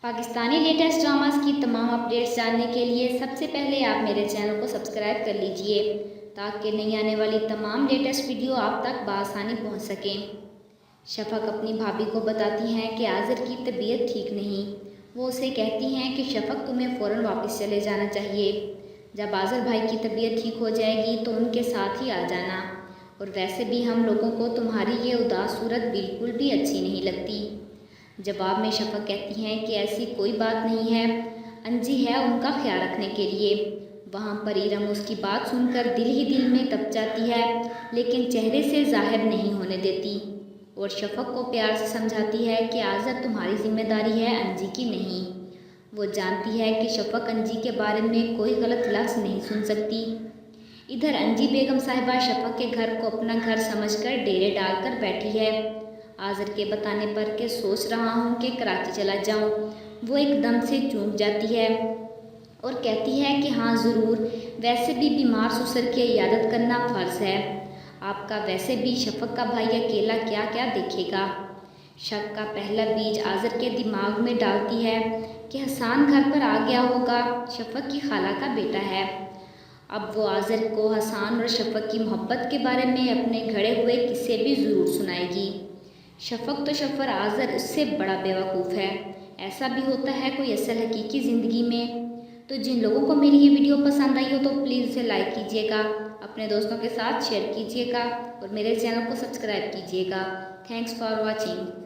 Pakistani latest dramas की तमाम updates जानने के लिए सबसे पहले आप मेरे चैनल को सब्सक्राइब कर लीजिए ताकि नई आने वाली तमाम लेटेस्ट वीडियो आप तक बआसानी पहुंच सकें। शफ़क़ अपनी भाभी को बताती हैं कि आज़र की तबीयत ठीक नहीं। वो उसे कहती हैं कि शफ़क़ तुम्हें फ़ौरन वापस चले जाना चाहिए। जब आज़र भाई की तबीयत ठीक हो जाएगी तो उनके साथ ही आ जाना, और वैसे भी हम लोगों को तुम्हारी ये उदास सूरत बिल्कुल भी अच्छी नहीं लगती। जवाब में शफ़क़ कहती हैं कि ऐसी कोई बात नहीं है, अंजी है उनका ख्याल रखने के लिए। वहाँ पर इरम उसकी बात सुनकर दिल ही दिल में दब जाती है, लेकिन चेहरे से ज़ाहिर नहीं होने देती और शफ़क़ को प्यार से समझाती है कि आज़र तुम्हारी जिम्मेदारी है, अंजी की नहीं। वो जानती है कि शफ़क़ अंजी के बारे में कोई गलत लफ्ज़ नहीं सुन सकती। इधर अंजी बेगम साहिबा शफ़क़ के घर को अपना घर समझकर डेरे डालकर बैठी है। आज़र के बताने पर के सोच रहा हूँ कि कराची चला जाऊँ। वो एकदम से चूक जाती है और कहती है कि हाँ ज़रूर, वैसे भी बीमार ससुर की इयादत करना फ़र्ज़ है आपका। वैसे भी शफ़क़ का भाई अकेला क्या क्या देखेगा। शक का पहला बीज आज़र के दिमाग में डालती है कि हसान घर पर आ गया होगा, शफ़क़ की खाला का बेटा है। अब वो आज़र को हसान और शफ़क़ की मोहब्बत के बारे में अपने घड़े हुए किस्से भी ज़रूर सुनाएगी। शफ़क़ तो शफ़र आज़र उससे बड़ा बेवकूफ़ है। ऐसा भी होता है कोई असल हकीकी ज़िंदगी में। तो जिन लोगों को मेरी ये वीडियो पसंद आई हो तो प्लीज़ इसे लाइक कीजिएगा, अपने दोस्तों के साथ शेयर कीजिएगा और मेरे चैनल को सब्सक्राइब कीजिएगा। Thanks for watching.